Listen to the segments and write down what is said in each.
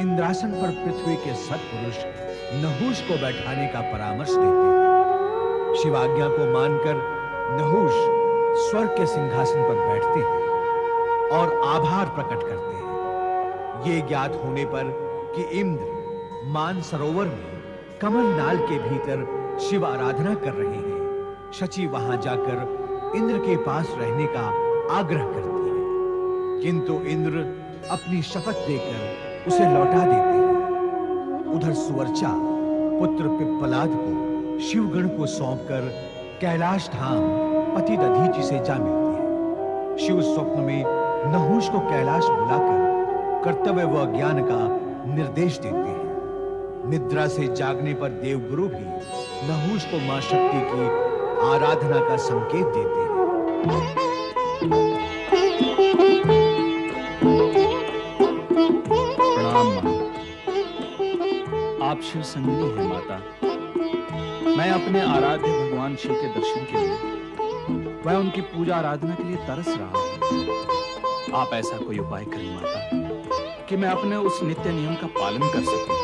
इंद्रासन पर पृथ्वी के सत्पुरुष नहुष को बैठाने का परामर्श देते हैं। शिवाज्ञा को मानकर नहुष स्वर्ग के सिंहासन पर बैठते हैं और आभार प्रकट करते हैं। ये ज्ञात होने पर कि इंद्र मान सरोवर में कमल नाल के भीतर शिव आराधना कर रहे हैं, शची वहां जाकर इंद्र के पास रहने का आग्रह करती है, किंतु इंद्र अपनी शपथ देकर उसे लौटा देते हैं। उधर सुवर्चा पुत्र पिप्पलाद को शिवगण को सौंपकर कैलाश धाम पति दधीचि से जा मिलती है। शिव स्वप्न में नहुष को कैलाश बुलाकर कर्तव्य व ज्ञान का निर्देश देते हैं। निद्रा से जागने पर देवगुरु भी नहुष को मां शक्ति की आराधना का संकेत देते हैं। प्रणाम मां। आप शिव संगिनी हैं माता। मैं अपने आराध्य भगवान शिव के दर्शन के लिए वह उनकी पूजा आराधना के लिए तरस रहा हूं। आप ऐसा कोई उपाय करें माता कि मैं अपने उस नित्य नियम का पालन कर सकूं।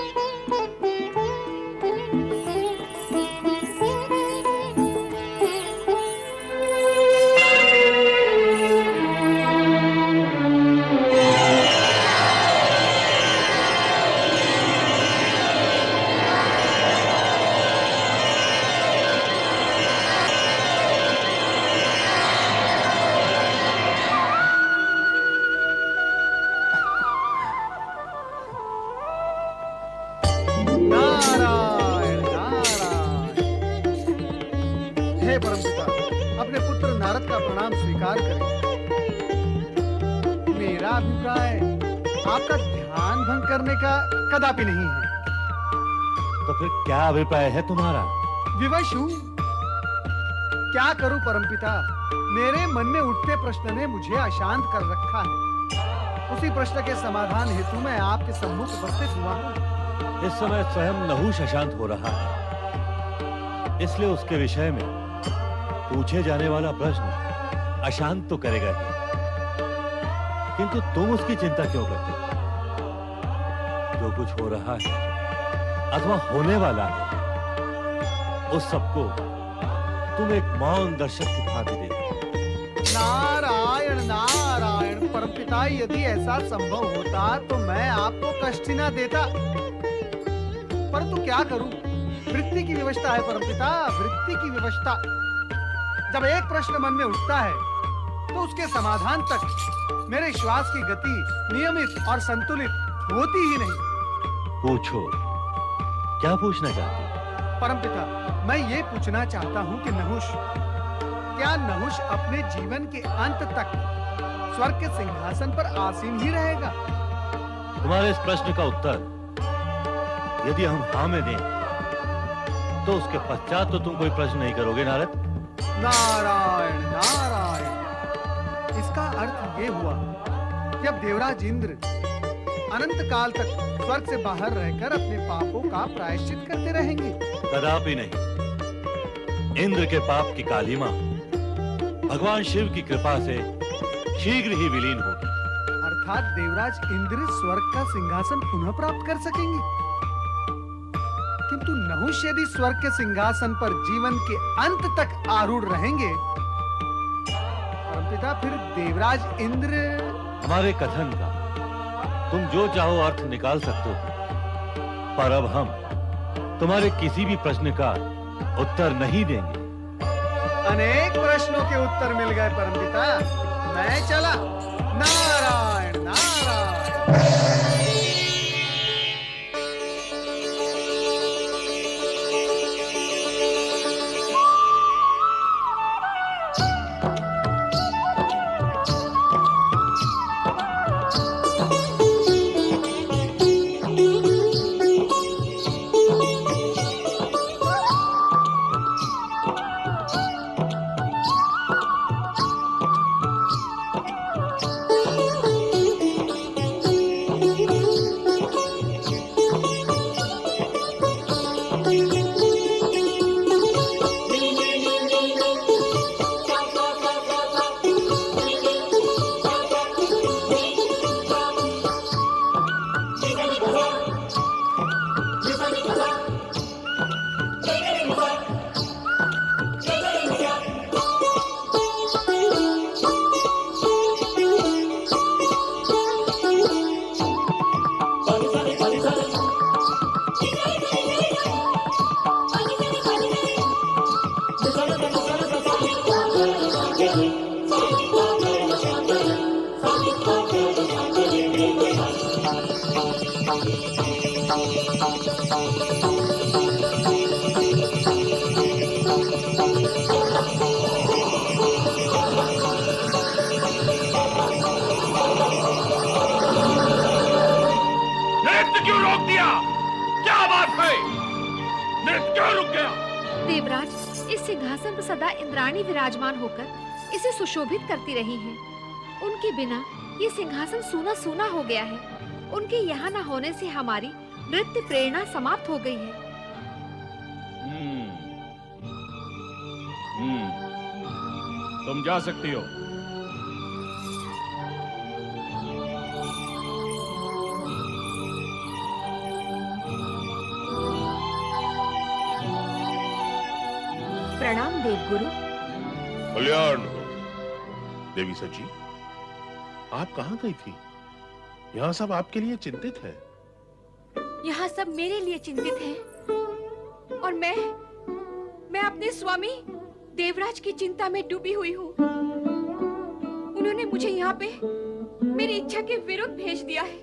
कदापि नहीं है। तो फिर क्या अभिप्राय है तुम्हारा? विवश हूं। क्या करूं परमपिता, मेरे मन में उठते प्रश्न ने मुझे अशांत कर रखा है। उसी प्रश्न के समाधान हेतु मैं आपके सम्मुख उपस्थित हुआ हूं। इस समय स्वयं नहुष अशांत हो रहा है, इसलिए उसके विषय में पूछे जाने वाला प्रश्न अशांत तो करेगा ही, किंतु तुम उसकी चिंता क्यों करते हो? जो कुछ हो रहा है अथवा होने वाला है, उस सबको तुम एक मौन दर्शक की भांति देखो। नारायण नारायण परमपिता, यदि ऐसा संभव होता तो मैं आपको कष्ट न देता, परंतु क्या करूं, वृत्ति की विवशता है परमपिता, वृत्ति की विवशता। जब एक प्रश्न मन में उठता है तो उसके समाधान तक मेरे श्वास की गति नियमित और संतुलित होती ही नहीं। पूछो, क्या पूछना चाहते हो? परमपिता, मैं ये पूछना चाहता हूँ कि क्या नहुष अपने जीवन के अंत तक स्वर्ग के सिंहासन पर आसीन ही रहेगा? तुम्हारे इस प्रश्न का उत्तर यदि हम हाँ में दें, तो उसके पश्चात तो तुम कोई प्रश्न नहीं करोगे नारद। नारायण नारायण, इसका अर्थ ये हुआ कि अब देवराज इंद्र अनंत काल तक स्वर्ग से बाहर रहकर अपने पापों का प्रायश्चित करते रहेंगे? कदापि नहीं। इंद्र के पाप की कालिमा भगवान शिव की कृपा से शीघ्र ही विलीन होगी। अर्थात देवराज इंद्र स्वर्ग का सिंहासन पुनः प्राप्त कर सकेंगे। किंतु नहुष यदि स्वर्ग के सिंहासन पर जीवन के अंत तक आरूढ़ रहेंगे, परमपिता, फिर देवराज इंद्र। हमारे कथन का तुम जो चाहो अर्थ निकाल सकते हो, पर अब हम तुम्हारे किसी भी प्रश्न का उत्तर नहीं देंगे। अनेक प्रश्नों के उत्तर मिल गए परमपिता, मैं चला। नारायण नारायण। नृत्य क्यों रोक दिया? क्या बात है? नृत्य क्यों रुक गया? देवराज, इस सिंहासन पर सदा इंद्राणी विराजमान होकर इसे सुशोभित करती रही हैं। उनके बिना ये सिंहासन सूना सूना हो गया है। उनके यहाँ न होने से हमारी नृत्य प्रेरणा समाप्त हो गई है। तुम जा सकती हो। प्रणाम देवगुरु। कल्याण हो। देवी सची, आप कहाँ गई थी? यहाँ सब आपके लिए चिंतित है। यहाँ सब मेरे लिए चिंतित हैं और मैं अपने स्वामी देवराज की चिंता में डूबी हुई हूँ। उन्होंने मुझे यहाँ पे मेरी इच्छा के विरुद्ध भेज दिया है।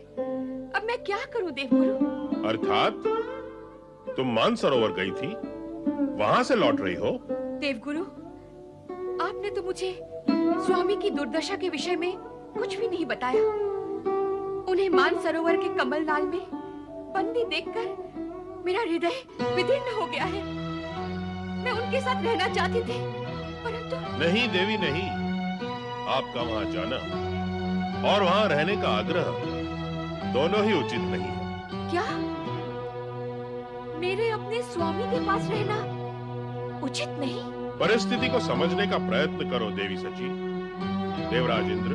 अब मैं क्या करूँ देवगुरु? अर्थात तुम मानसरोवर गई थी, वहां से लौट रही हो? देवगुरु, आपने तो मुझे स्वामी की दुर्दशा के विषय में कुछ भी नहीं बताया। उन्हें मानसरोवर के कमलनाल में बंदी देखकर मेरा हृदय विदीर्ण हो गया है। मैं उनके साथ रहना चाहती थी, परंतु नहीं देवी नहीं, आपका वहां जाना और वहां रहने का आग्रह दोनों ही उचित नहीं है। क्या मेरे अपने स्वामी के पास रहना उचित नहीं? परिस्थिति को समझने का प्रयत्न करो देवी सची। देवराज इंद्र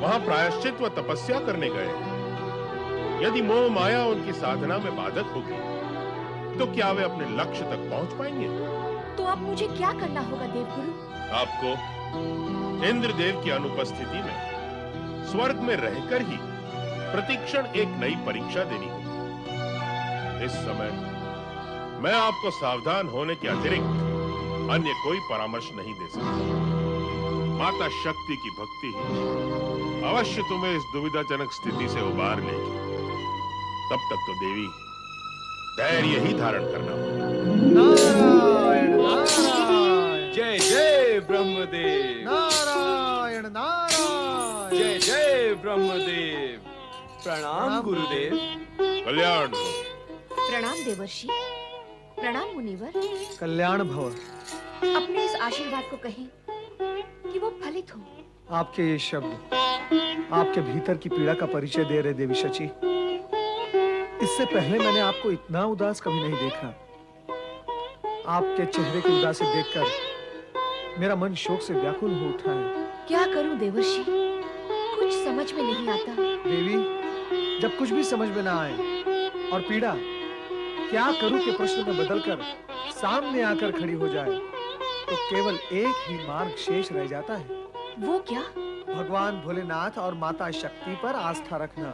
वहां प्रायश्चित व तपस्या करने गए हैं। यदि मोह माया उनकी साधना में बाधक होगी तो क्या वे अपने लक्ष्य तक पहुंच पाएंगे? तो अब मुझे क्या करना होगा देवगुरु? आपको इंद्रदेव की अनुपस्थिति में स्वर्ग में रहकर ही प्रतिक्षण एक नई परीक्षा देनी होगी। इस समय मैं आपको सावधान होने के अतिरिक्त अन्य कोई परामर्श नहीं दे सकता। माता शक्ति की भक्ति ही अवश्य तुम्हें इस दुविधाजनक स्थिति से उबार लेगी। तब तक तो देवी धैर्य ही धारण करना होगा। नारायण नारायण जय जय ब्रह्मदेव। नारायण नारायण। जय जय ब्रह्मदेव। प्रणाम गुरुदेव। कल्याण हो। प्रणाम देवर्षि। प्रणाम मुनिवर। कल्याण भव। अपने इस आशीर्वाद को कहें कि वो फलित हो। आपके ये शब्द आपके भीतर की पीड़ा का परिचय दे रहे देवी शची। इससे पहले मैंने आपको इतना उदास कभी नहीं देखा। आपके चेहरे की उदासी देखकर मेरा मन शोक से व्याकुल हो उठा है। क्या करूं देवर्षि, कुछ समझ में नहीं आता। देवी, जब कुछ भी समझ में ना आए और पीड़ा क्या करूं के प्रश्न में बदलकर सामने आकर खड़ी हो जाए तो केवल एक ही मार्ग शेष रह जाता है। वो क्या? भगवान भोलेनाथ और माता शक्ति पर आस्था रखना।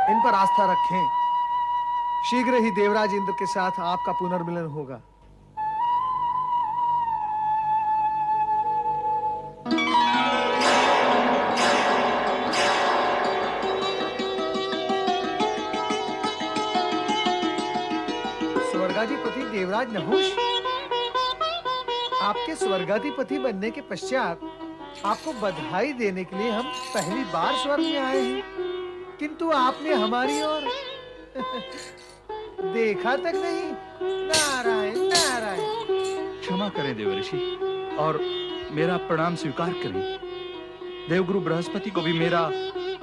इन पर आस्था रखें, शीघ्र ही देवराज इंद्र के साथ आपका पुनर्मिलन होगा। स्वर्गाधिपति देवराज नहुष, आपके स्वर्गाधिपति बनने के पश्चात आपको बधाई देने के लिए हम पहली बार स्वर्ग में आए हैं, किंतु आपने हमारी ओर देखा तक नहीं। नारायण नारायण। क्षमा करें देवर्षि और मेरा प्रणाम स्वीकार करें। देवगुरु बृहस्पति को भी मेरा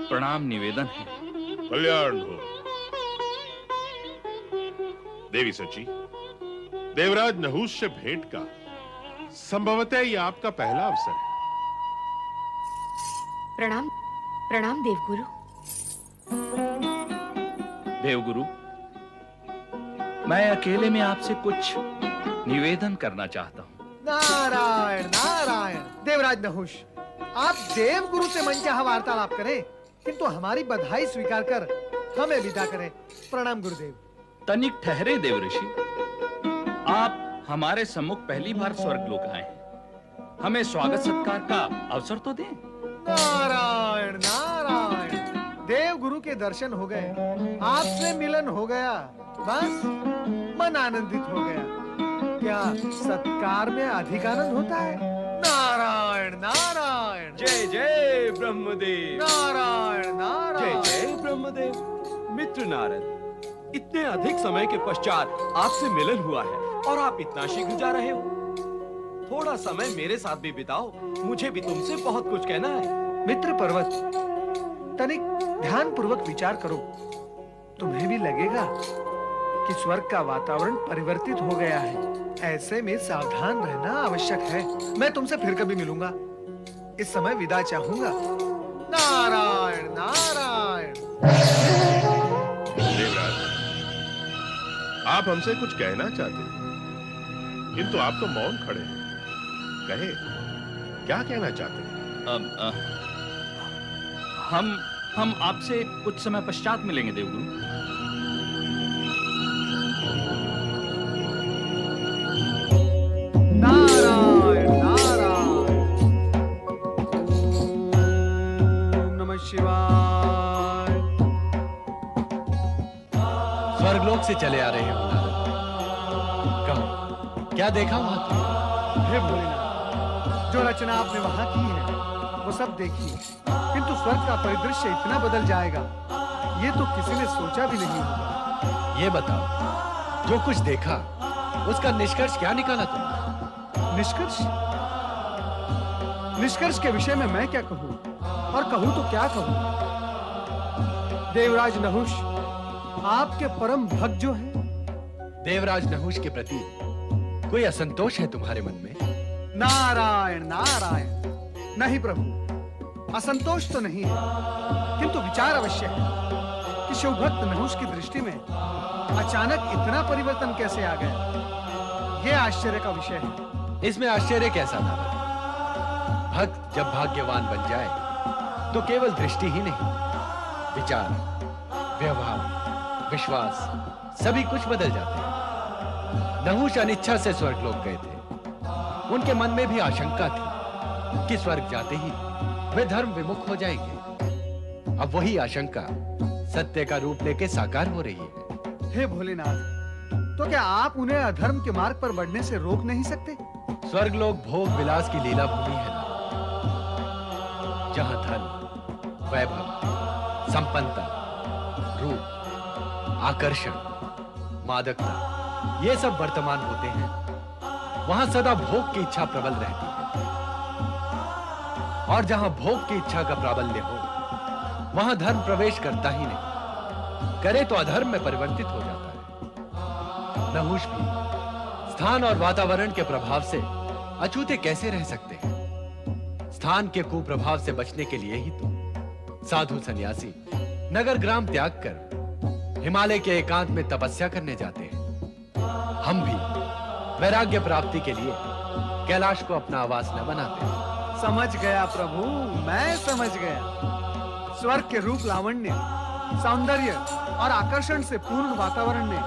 प्रणाम निवेदन है। कल्याण हो। देवी सची, देवराज नहुष से भेंट का संभवतः यह आपका पहला अवसर है। प्रणाम प्रणाम देवगुरु। देवगुरु, मैं अकेले में आपसे कुछ निवेदन करना चाहता हूं। नारायण नारायण। देवराज नहुष, आप देवगुरु से मनचाहा वार्तालाप करें, किंतु हमारी बधाई स्वीकार कर हमें विदा करें। प्रणाम गुरुदेव। तनिक ठहरे देवर्षि, आप हमारे सम्मुख पहली बार स्वर्गलोक आए हैं। हमें स्वागत सत्कार का अवसर तो दें। नारायण नारायण। देव गुरु के दर्शन हो गए, आपसे मिलन हो गया, बस मन आनंदित हो गया। क्या सत्कार में अधिक आनंद होता है? नारायण नारायण, जय जय ब्रह्मदेव, नारायण जय नारायण। जय ब्रह्मदेव। मित्र नारद, इतने अधिक समय के पश्चात आपसे मिलन हुआ है और आप इतना शीघ्र जा रहे हो। थोड़ा समय मेरे साथ भी बिताओ, मुझे भी तुमसे बहुत कुछ कहना है। मित्र पर्वत, तनिक ध्यान पूर्वक विचार करो। तुम्हें भी लगेगा कि स्वर्ग का वातावरण परिवर्तित हो गया है। ऐसे में सावधान रहना आवश्यक है। मैं तुमसे फिर कभी मिलूंगा। इस समय विदा चाहूंगा। नारायण नारायण। देवराज, आप हमसे कुछ कहना चाहते हैं, किंतु आप तो मौन खड़े हैं। कहे, क्या कहना चाहते हैं? हम आपसे कुछ समय पश्चात मिलेंगे देवगुरु। नारायण नारायण। ओम नमः शिवाय। स्वर्गलोक से चले आ रहे हैं नारद। कहो, क्या देखा वहां तुमने? हे भोलेनाथ, जो रचना आपने वहां की है वो सब देखी, किंतु स्वर्ग का परिदृश्य इतना बदल जाएगा, ये तो किसी ने सोचा भी नहीं होगा। ये बताओ, जो कुछ देखा उसका निष्कर्ष क्या निकाला तुमने? निष्कर्ष? निष्कर्ष के विषय में मैं क्या कहूं, और कहूं तो क्या कहूं। देवराज नहुष, आपके परम भक्त जो है। देवराज नहुष के प्रति कोई असंतोष है तुम्हारे मन में? नारायण नारायण। नहीं प्रभु, असंतोष तो नहीं है, किंतु विचार अवश्य है कि शिवभक्त नहुष की दृष्टि में अचानक इतना परिवर्तन कैसे आ गया। यह आश्चर्य का विषय है। इसमें आश्चर्य कैसा नारद? भक्त जब भाग्यवान बन जाए तो केवल दृष्टि ही नहीं, विचार, व्यवहार, विश्वास सभी कुछ बदल जाते हैं। नहुष अनिच्छा से स्वर्गलोक गए थे। उनके मन में भी आशंका थी कि स्वर्ग जाते ही वे धर्म विमुख हो जाएंगे। अब वही आशंका सत्य का रूप लेके साकार हो रही है। हे भोलेनाथ, तो क्या आप उन्हें अधर्म के मार्ग पर बढ़ने से रोक नहीं सकते? स्वर्गलोक भोग विलास की लीला भूमि है, जहां धन, वैभव, संपन्नता, रूप, आकर्षण, मादकता ये सब वर्तमान होते हैं। वहां सदा भोग की इच्छा प्रबल रहती है, और जहां भोग की इच्छा का प्राबल्य हो वहां धर्म प्रवेश करता ही नहीं, करे तो अधर्म में परिवर्तित हो जाता है। नहुष भी स्थान और वातावरण के प्रभाव से अछूते कैसे रह सकते हैं? स्थान के कुप्रभाव से बचने के लिए ही तो साधु सन्यासी नगर ग्राम त्याग कर हिमालय के एकांत में तपस्या करने जाते हैं। हम भी वैराग्य प्राप्ति के लिए कैलाश को अपना आवास न बनाते। समझ गया प्रभु, मैं समझ गया। स्वर्ग के रूप लावण्य, सौंदर्य और आकर्षण से पूर्ण वातावरण ने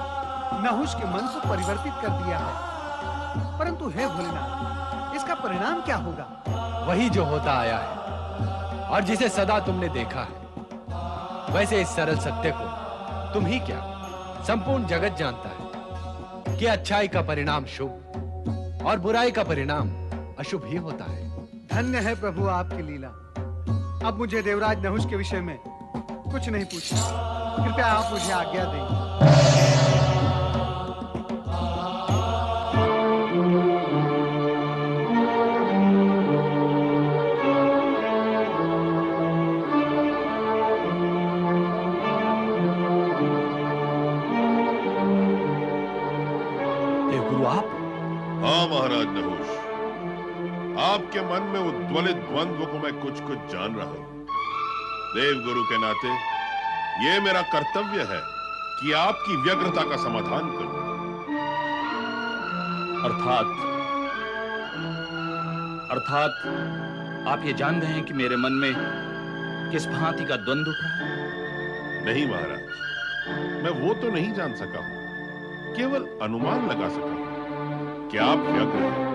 नहुष के मन को परिवर्तित कर दिया है। परंतु हे भोलेनाथ, इसका परिणाम क्या होगा? वही जो होता आया है और जिसे सदा तुमने देखा है। वैसे इस सरल सत्य को तुम ही क्या, संपूर्ण जगत जानता है कि अच्छाई का परिणाम शुभ और बुराई का परिणाम अशुभ ही होता है। धन्य है प्रभु आपकी लीला। अब मुझे देवराज नहुष के विषय में कुछ नहीं पूछना। कृपया आप मुझे आज्ञा दें। हाँ महाराज नहुष, आपके मन में उद्वलित द्वंद्व को मैं कुछ कुछ जान रहा हूं। देव गुरु के नाते यह मेरा कर्तव्य है कि आपकी व्यग्रता का समाधान करूं। अर्थात आप ये जान रहे हैं कि मेरे मन में किस भांति का द्वंद्व उठ रहा है? नहीं महाराज, मैं वो तो नहीं जान सका हूं, केवल अनुमान लगा सका हूं कि आप व्यग्र हैं।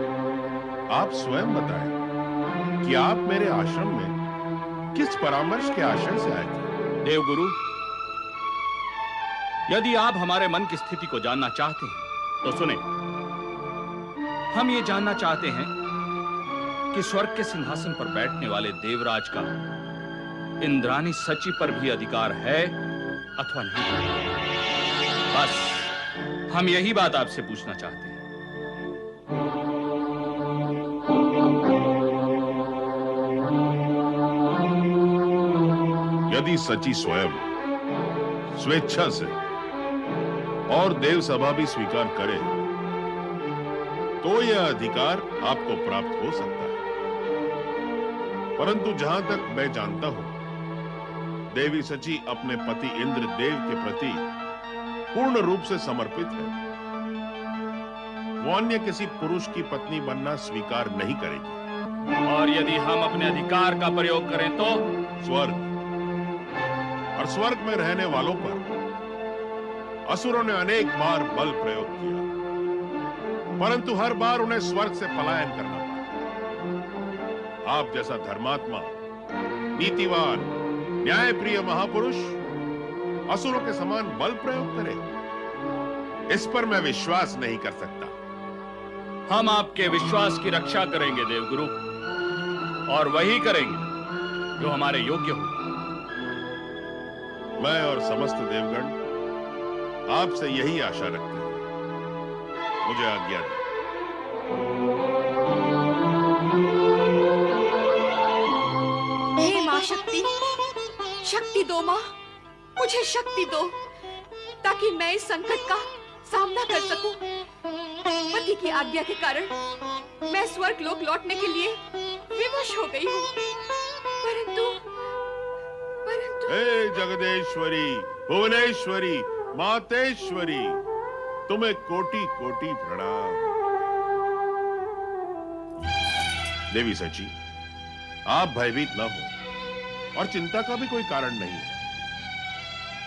आप स्वयं बताएं कि आप मेरे आश्रम में किस परामर्श के आशय से आए थे? देवगुरु, यदि आप हमारे मन की स्थिति को जानना चाहते हैं तो सुने। हम ये जानना चाहते हैं कि स्वर्ग के सिंहासन पर बैठने वाले देवराज का इंद्रानी सची पर भी अधिकार है अथवा नहीं। बस हम यही बात आपसे पूछना चाहते हैं। यदि सची स्वयं स्वेच्छा से और देव सभा भी स्वीकार करे तो यह अधिकार आपको प्राप्त हो सकता है, परंतु जहां तक मैं जानता हूं, देवी सची अपने पति इंद्र देव के प्रति पूर्ण रूप से समर्पित है। वो अन्य किसी पुरुष की पत्नी बनना स्वीकार नहीं करेगी। और यदि हम अपने अधिकार का प्रयोग करें तो स्वर्ग और स्वर्ग में रहने वालों पर असुरों ने अनेक बार बल प्रयोग किया, परंतु हर बार उन्हें स्वर्ग से पलायन करना पड़ा। आप जैसा धर्मात्मा, नीतिवान, न्यायप्रिय महापुरुष असुरों के समान बल प्रयोग करे, इस पर मैं विश्वास नहीं कर सकता। हम आपके विश्वास की रक्षा करेंगे देवगुरु, और वही करेंगे जो हमारे योग्य हो। मैं और समस्त देवगण आपसे यही आशा रखते हैं। मुझे आज्ञा दें। हे मां शक्ति, शक्ति दो मां, मुझे शक्ति दो ताकि मैं इस संकट का सामना कर सकूं। पति की आज्ञा के कारण मैं स्वर्ग लोक लौटने के लिए विवश हो गई हूँ, परंतु हे जगदेश्वरी, भुवनेश्वरी, मातेश्वरी, तुम्हें कोटि कोटि प्रणाम। देवी सची, आप भयभीत न हो और चिंता का भी कोई कारण नहीं है।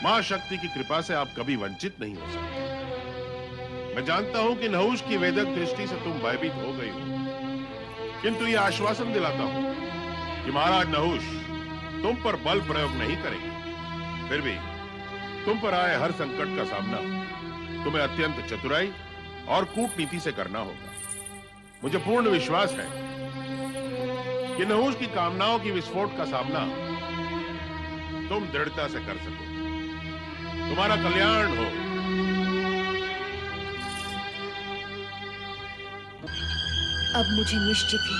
मां शक्ति की कृपा से आप कभी वंचित नहीं हो सकते। मैं जानता हूं कि नहुष की वेदक दृष्टि से तुम भयभीत हो गई हो, किंतु यह आश्वासन दिलाता हूं कि महाराज नहुष तुम पर बल प्रयोग नहीं करेंगे। फिर भी तुम पर आए हर संकट का सामना तुम्हें अत्यंत चतुराई और कूटनीति से करना होगा। मुझे पूर्ण विश्वास है कि नहुष की कामनाओं की विस्फोट का सामना तुम दृढ़ता से कर सको। तुम्हारा कल्याण हो। अब मुझे निश्चित ही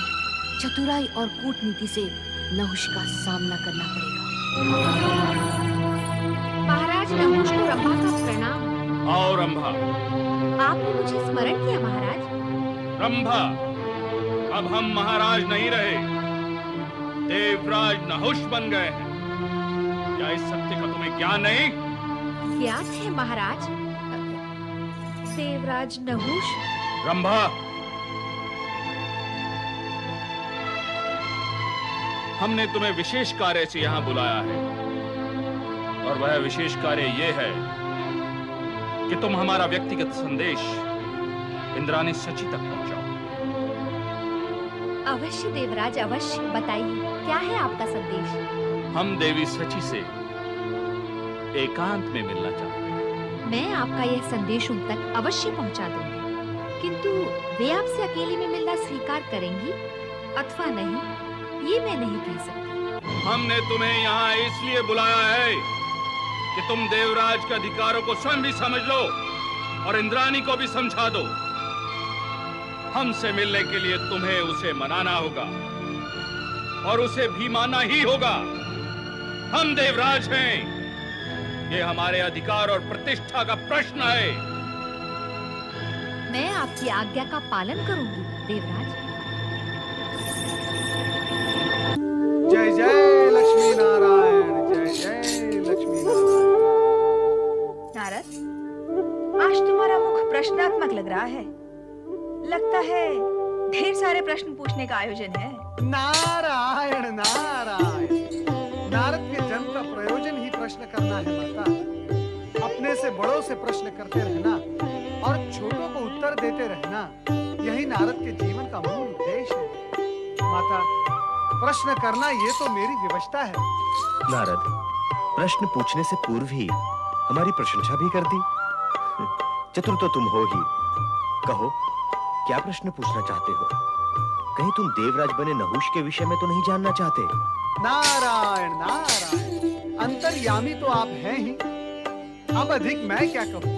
चतुराई और कूटनीति से नहुष का सामना करना पड़ेगा। महाराज नहुष को रंभा का प्रणाम। आओ रंभा। आपने मुझे स्मरण किया महाराज। रंभा, अब हम महाराज नहीं रहे, देवराज नहुष बन गए हैं। क्या इस सत्य का तुम्हें ज्ञान नहीं? ज्ञात है महाराज। देवराज नहुष। रंभा, हमने तुम्हें विशेष कार्य से यहाँ बुलाया है, और वह विशेष कार्य ये है कि तुम हमारा व्यक्तिगत संदेश इंद्रानी सची तक पहुंचाओ। अवश्य देवराज, अवश्य। बताइए, क्या है आपका संदेश? हम देवी सची से एकांत में मिलना चाहते हैं। मैं आपका यह संदेश उन तक अवश्य पहुंचा दूंगी, किंतु वे आपसे अकेले में मिलना स्वीकार करेंगी अथवा नहीं, ये मैं नहीं कह सकती। हमने तुम्हें यहाँ इसलिए बुलाया है कि तुम देवराज के अधिकारों को स्वयं भी समझ लो और इंद्रानी को भी समझा दो। हमसे मिलने के लिए तुम्हें उसे मनाना होगा, और उसे भी मानना ही होगा। हम देवराज हैं, ये हमारे अधिकार और प्रतिष्ठा का प्रश्न है। मैं आपकी आज्ञा का पालन करूंगी देवराज। जय जय लक्ष्मी नारायण, जय जय लक्ष्मी नारायण। नारद, आज तुम्हारा मुख प्रश्नात्मक लग रहा है। लगता है ढेर सारे प्रश्न पूछने का आयोजन है। नारायण नारायण। नारद के जन्म का प्रयोजन ही प्रश्न करना है माता। अपने से बड़ों से प्रश्न करते रहना और छोटों को उत्तर देते रहना, यही नारद के जीवन का मूल उद्देश्य है। माता, प्रश्न करना ये तो मेरी विवशता है। नारद, प्रश्न पूछने से पूर्व ही हमारी प्रशंसा भी कर दी। चतुर तो तुम हो ही। कहो, क्या प्रश्न पूछना चाहते हो? कहीं तुम देवराज बने नहुष के विषय में तो नहीं जानना चाहते? नारायण नारायण, अंतर्यामी तो आप हैं ही, अब अधिक मैं क्या कहूं?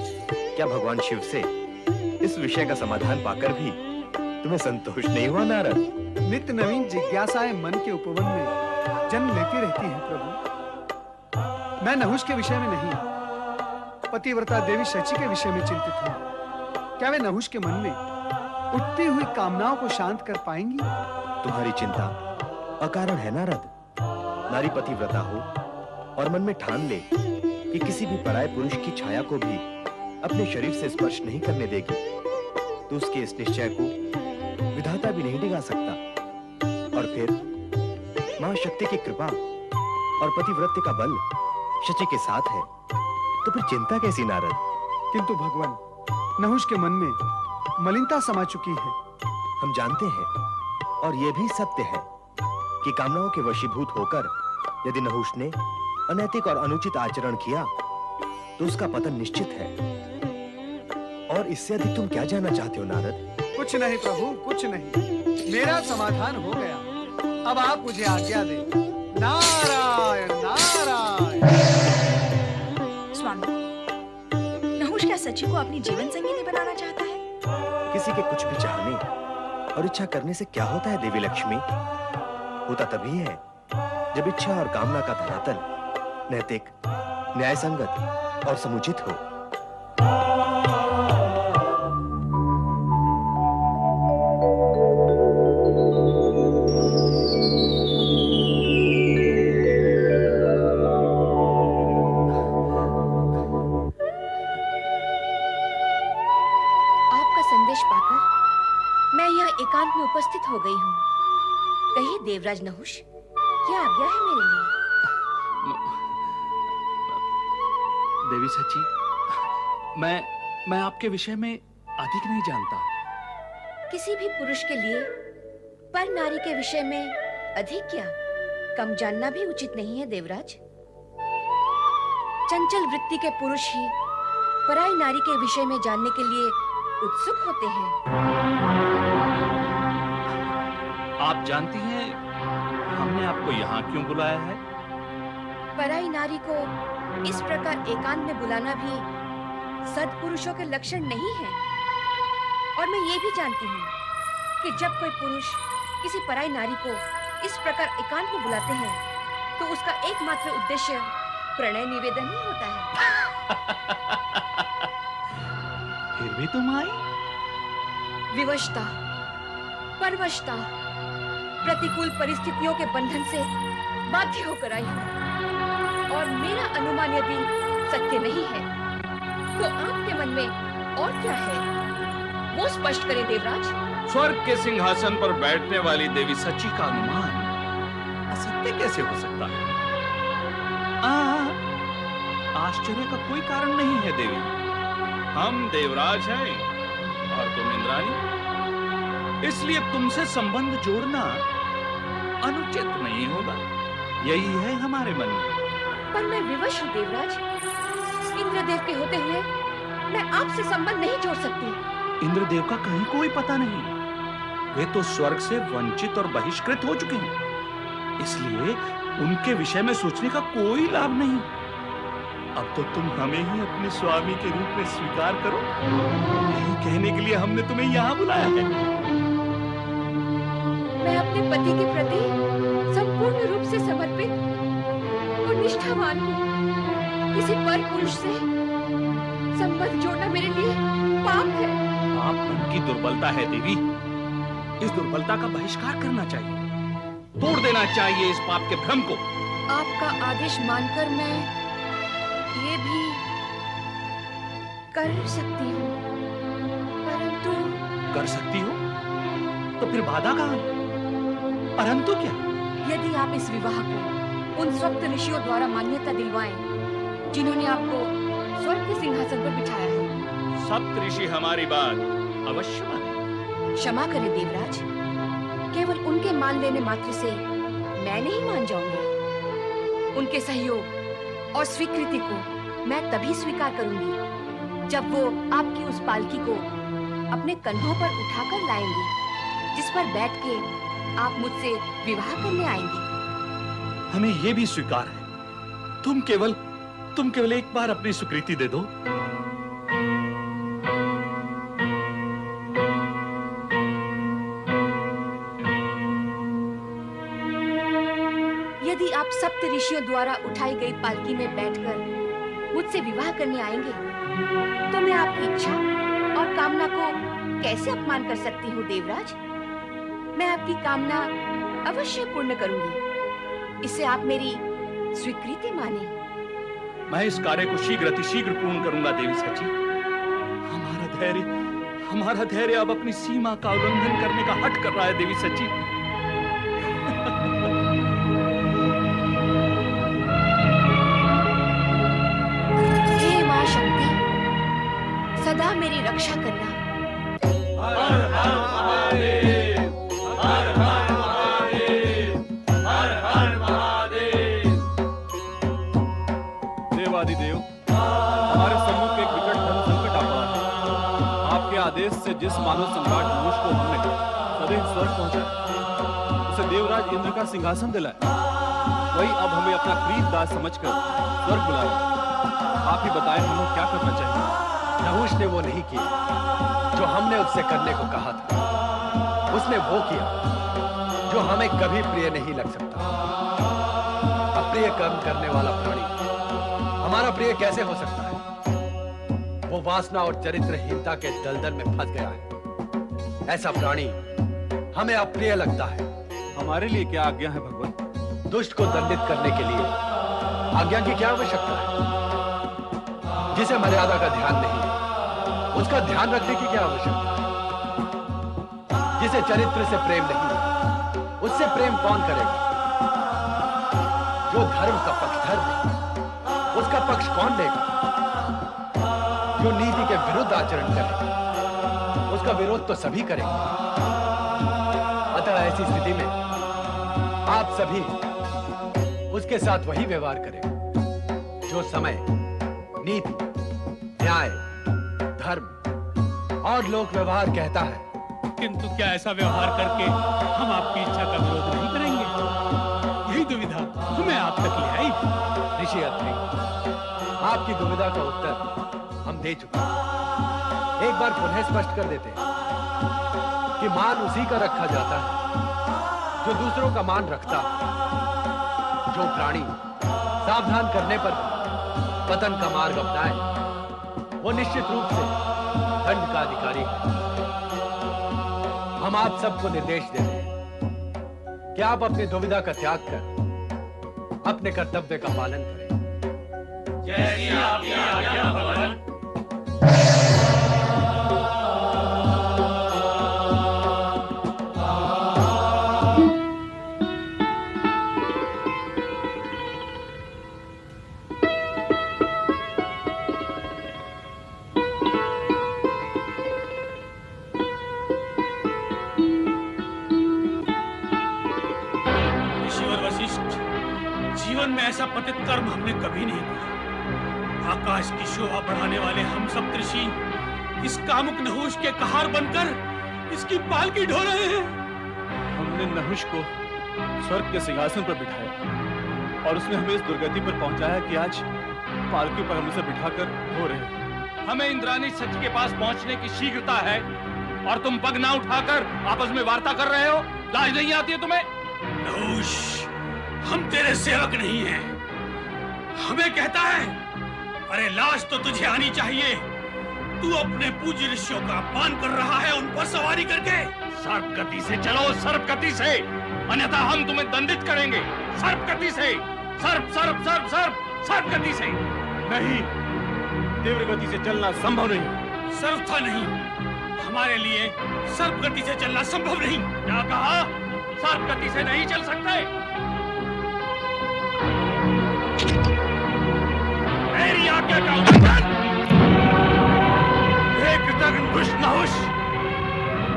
क्या भगवान शिव से इस विषय का समाधान पाकर भी तुम्हें संतोष नहीं हुआ नारद? नित्य नवीन जिज्ञासाएं मन के उपवन में जन्म लेती रहती हैं प्रभु। मैं नहुष के विषय में नहीं, पतिव्रता देवी शची के विषय में चिंतित हूं। क्या वे नहुष के मन में उठती हुई कामनाओं को शांत कर पाएंगी? तुम्हारी चिंता अकारण है नारद। नारी पतिव्रता हो और मन में ठान ले कि किसी भी पराये पुरुष की छाया को भी अपने शरीर से स्पर्श नहीं करने देगी, तो उसके इस निश्चय को विधाता भी नहीं डिगा सकता। और फिर मां शक्ति की कृपा और पतिव्रत्य का बल शची के साथ है, तो फिर चिंता कैसी नारद? किंतु भगवान, नहुष के मन में मलिनता समा चुकी है। हम जानते हैं और यह भी सत्य है कि कामनाओं के वशीभूत होकर यदि नहुष ने अनैतिक और अनुचित आचरण किया तो उसका पतन निश्चित है। और इससे अधिक तुम क्या जानना चाहते हो नारद? कुछ नहीं प्रभु, कुछ नहीं। मेरा समाधान हो गया, अब आप मुझे आज्ञा दें। नारायण नारायण। स्वामी, नहुष क्या सची को अपनी जीवन संगिनी बनाना चाहता है? किसी के कुछ भी चाहने और इच्छा करने से क्या होता है देवी लक्ष्मी? होता तभी है जब इच्छा और कामना का धरातल नैतिक, न्याय संगत और समुचित हो। एकांत में उपस्थित हो गई हूँ। कहिए देवराज नहुष, क्या आज्ञा है मेरे लिए? देवी सची, मैं आपके विषय में अधिक नहीं जानता। किसी भी पुरुष के लिए पर नारी के विषय में अधिक क्या कम जानना भी उचित नहीं है देवराज। चंचल वृत्ति के पुरुष ही पराई नारी के विषय में जानने के लिए उत्सुक होते हैं। आप जानती हैं हमने आपको यहाँ क्यों बुलाया है? पराई नारी को इस प्रकार एकांत में बुलाना भी सद्पुरुषों के लक्षण नहीं है। और मैं ये भी जानती हूँ कि जब कोई पुरुष किसी पराई नारी को इस प्रकार एकांत में बुलाते हैं तो उसका एकमात्र उद्देश्य प्रणय निवेदन ही होता है। फिर भी तुम आई? विवशता, परवशता, प्रतिकूल परिस्थितियों के बंधन से बाध्य होकर आई हूँ। और मेरा अनुमान यदि सत्य नहीं है तो आपके मन में और क्या है वो स्पष्ट करें देवराज। स्वर्ग के सिंहासन पर बैठने वाली देवी सची का अनुमान असत्य कैसे हो सकता है? आश्चर्य का कोई कारण नहीं है देवी। हम देवराज हैं और तुम इंद्राणी, इसलिए तुमसे संबंध जोड़ना अनुचित नहीं होगा। यही है हमारे मन में। पर मैं विवश हूँ देवराज। इंद्रदेव के होते हुए मैं आपसे संबंध नहीं जोड़ सकती। इंद्रदेव का कहीं कोई पता नहीं। वे तो स्वर्ग से वंचित और बहिष्कृत हो चुके हैं, इसलिए उनके विषय में सोचने का कोई लाभ नहीं। अब तो तुम हमें ही अपने स्वामी के रूप में स्वीकार करो। यही कहने के लिए हमने तुम्हें यहाँ बुलाया है। मैं अपने पति के प्रति संपूर्ण रूप से समर्पित और निष्ठावान हूँ। किसी पर पुरुष से संबंध जोड़ना मेरे लिए पाप है। पाप मन की दुर्बलता है देवी। इस दुर्बलता का बहिष्कार करना चाहिए, तोड़ देना चाहिए इस पाप के भ्रम को। आपका आदेश मानकर मैं ये भी कर सकती हूँ, परंतु कर सकती हो तो फिर बाधा कहाँ? परंतु क्या? यदि आप इस विवाह को उन सप्त ऋषियों द्वारा मान्यता दिलवाएं जिन्होंने आपको स्वर्ग के सिंहासन पर बिठाया है। सप्त ऋषि हमारी बात अवश्य माने। क्षमा करें देवराज, केवल उनके मान लेने मात्र से मैं नहीं मान जाऊंगी। उनके सहयोग और स्वीकृति को मैं तभी स्वीकार करूंगी जब वो आपकी उस पालकी को अपने कंधों पर उठाकर लाएंगी, जिस पर बैठ के आप मुझसे विवाह करने आएंगे। हमें ये भी स्वीकार है। तुम केवल एक बार अपनी स्वीकृति दे दो। यदि आप सप्त ऋषियों द्वारा उठाई गई पालकी में बैठकर मुझसे विवाह करने आएंगे, तो मैं आपकी इच्छा और कामना को कैसे अपमान कर सकती हूँ देवराज? मैं आपकी कामना अवश्य पूर्ण करूंगी। इसे आप मेरी स्वीकृति माने। मैं इस कार्य को शीघ्र पूर्ण करूंगा देवी सची। हमारा धैर्य अब अपनी सीमा का उल्लंघन करने का हठ कर रहा है देवी सची। हे मां शक्ति, सदा मेरी रक्षा करना। हर हर महादेव, हर हर महादेव, हर हर महादेव। देवादिदेव, हमारे सम्मुख एक विकट धर्म संकट आ पड़ा है। आपके आदेश से जिस मानव सम्राट नहुष को हमने सदैव स्वर्ग पहुंचा, उसे देवराज इंद्र का सिंहासन दिलाया, वही अब हमें अपना प्रीत दास समझकर स्वर्ग बुलाया। आप ही बताएं हमें क्या करना चाहिए। नहुष ने वो नहीं किया जो हमने उससे करने को कहा था। उसने वो किया जो हमें कभी प्रिय नहीं लग सकता। अप्रिय कर्म करने वाला प्राणी हमारा प्रिय कैसे हो सकता है? वो वासना और चरित्रहीनता के दलदल में फंस गया है। ऐसा प्राणी हमें अप्रिय लगता है। हमारे लिए क्या आज्ञा है भगवान? दुष्ट को दंडित करने के लिए आज्ञा की क्या आवश्यकता है? जिसे मर्यादा का ध्यान नहीं, उसका ध्यान रखने की क्या आवश्यकता है? जिसे चरित्र से प्रेम नहीं, उससे प्रेम कौन करेगा? जो धर्म का पक्षधर नहीं, उसका पक्ष कौन लेगा? जो नीति के विरुद्ध आचरण करे, उसका विरोध तो सभी करेंगे। अतः ऐसी स्थिति में आप सभी उसके साथ वही व्यवहार करें जो समय, नीति, न्याय, धर्म और लोक व्यवहार कहता है। किंतु क्या ऐसा व्यवहार करके हम आपकी इच्छा का विरोध नहीं करेंगे? यही दुविधा हमें आप तक ले आई। ऋषि अत्रि, आपकी दुविधा का उत्तर हम दे चुके हैं। एक बार पुनः स्पष्ट कर देते हैं कि मान उसी का रखा जाता है जो दूसरों का मान रखता है। जो प्राणी सावधान करने पर पतन का मार्ग अपनाए, वो निश्चित रूप से दंड का अधिकारी है। हम आप सबको निर्देश देते हैं कि आप अपनी दुविधा का त्याग कर अपने कर्तव्य का पालन करें। जैसी आपकी आज्ञा भगवान। जीवन में ऐसा पतित कर्म हमने कभी नहीं किया। आकाश की शोभा बढ़ाने वाले हम सब ऋषि इस कामुक नहुष के कहार बनकर इसकी पालकी ढो रहे हैं। हमने नहुष को स्वर्ग के सिंहासन पर बिठाया और उसने हमें इस दुर्गति पर पहुंचाया कि आज पालकी पर हम उसे बिठाकर ढो रहे हैं। हमें इंद्राणी सच के पास पहुंचने की शीघ्रता है और तुम पग ना उठाकर आपस में वार्ता कर रहे हो। लाज नहीं आती है तुम्हें? नहुष, हम तेरे सेवक नहीं हैं। हमें कहता है, अरे लाज तो तुझे आनी चाहिए। तू अपने पूज्य ऋषियों का अपमान कर रहा है उन पर सवारी करके। सर्प गति से चलो, सर्प गति से, अन्यथा हम तुम्हें दंडित करेंगे। सर्प गति से, सर्प सर्प सर्प सर्प सर्प गति से। नहीं, तीव्र गति से चलना संभव नहीं। सर्वथा नहीं, हमारे लिए सर्प गति से चलना संभव नहीं। क्या कहा? सर्प गति से नहीं चल सकते। मेरी आज्ञा का उल्लंघन। हे कृतघ्न दुष्ट नहुष,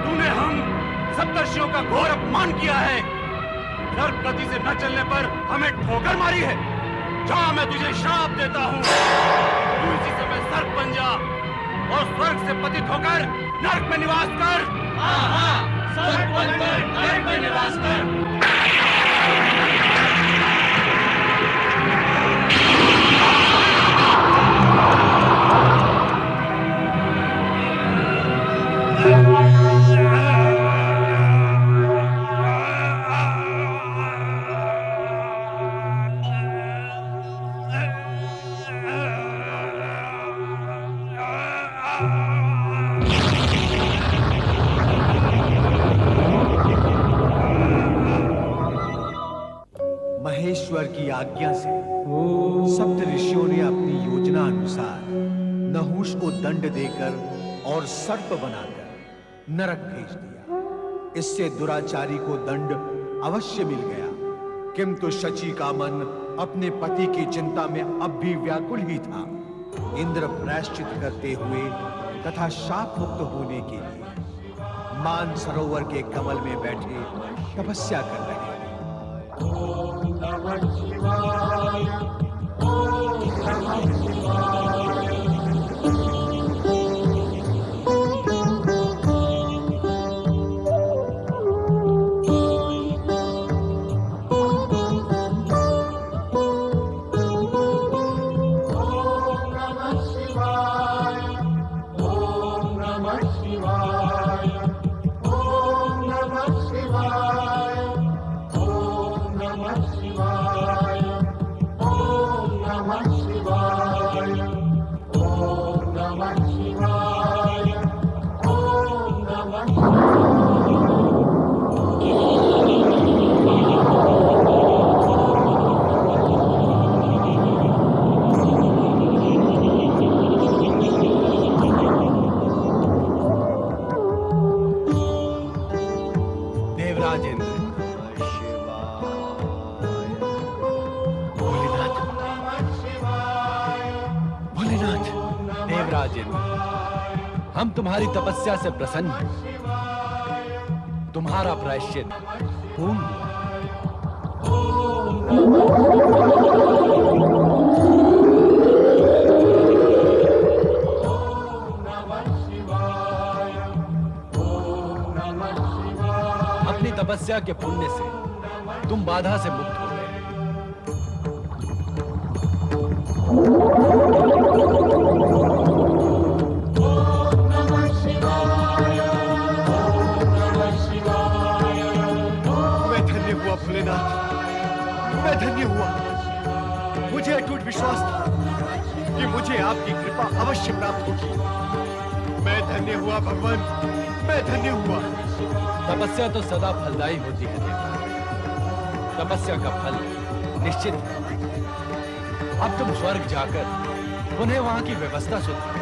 तूने हम सप्तर्षियों का घोर अपमान किया है। सर्प गति से न चलने पर हमें ठोकर मारी है। जा, मैं तुझे श्राप देता हूँ। तू इसी समय सर्प बन जा और स्वर्ग से पतित होकर नरक में निवास कर। हाँ हाँ, सर्प बनकर नरक में निवास कर। महेश्वर की आज्ञा से सप्त ऋषियों ने अपनी योजना अनुसार नहुष को दंड देकर और सर्प बनाकर नरक भेज दिया। इससे दुराचारी को दंड अवश्य मिल गया, किंतु शची का मन अपने पति की चिंता में अब भी व्याकुल ही था। इंद्र प्रायश्चित करते हुए तथा शाप मुक्त होने के लिए मान सरोवर के कमल में बैठे तपस्या कर रहे थे। ओम नमः शिवाय, ओम नमः शिवाय। हम तुम्हारी तपस्या से प्रसन्न हैं। तुम्हारा प्रायश्चित पूर्ण हुआ। अपनी तपस्या के पुण्य से तुम बाधा से मुक्त हो गए। मैं धन्य हुआ। मुझे अटूट विश्वास था कि मुझे आपकी कृपा अवश्य प्राप्त होगी। मैं धन्य हुआ भगवान, मैं धन्य हुआ। तपस्या तो सदा फलदायी होती है देवता। तपस्या का फल निश्चित है। अब तुम स्वर्ग जाकर उन्हें वहां की व्यवस्था सुधारो।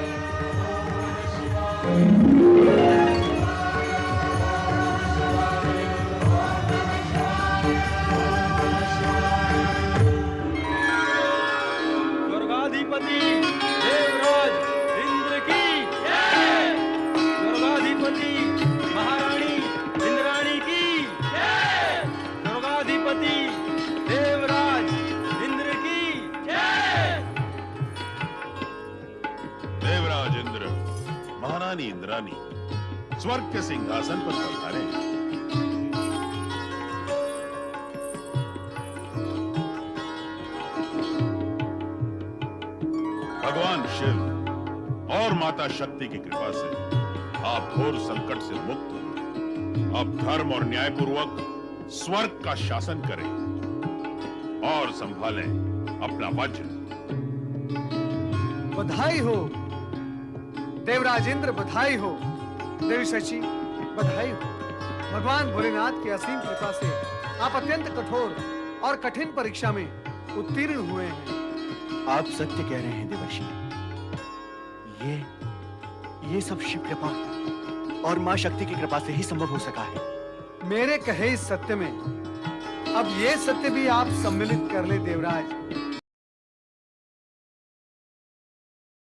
इंद्रानी स्वर्ग के सिंहासन पर पधारे। भगवान शिव और माता शक्ति की कृपा से आप घोर संकट से मुक्त हुए। अब धर्म और न्याय पूर्वक स्वर्ग का शासन करें और संभालें अपना वज्र। बधाई हो देवराज इंद्र, बधाई हो देवी शची, बधाई हो। भगवान भोलेनाथ की असीम कृपा से आप अत्यंत कठोर और कठिन परीक्षा में उत्तीर्ण हुए हैं। आप सत्य कह रहे हैं देवर्षि। ये सब शिव कृपा और मां शक्ति की कृपा से ही संभव हो सका है। मेरे कहे इस सत्य में अब ये सत्य भी आप सम्मिलित कर ले देवराज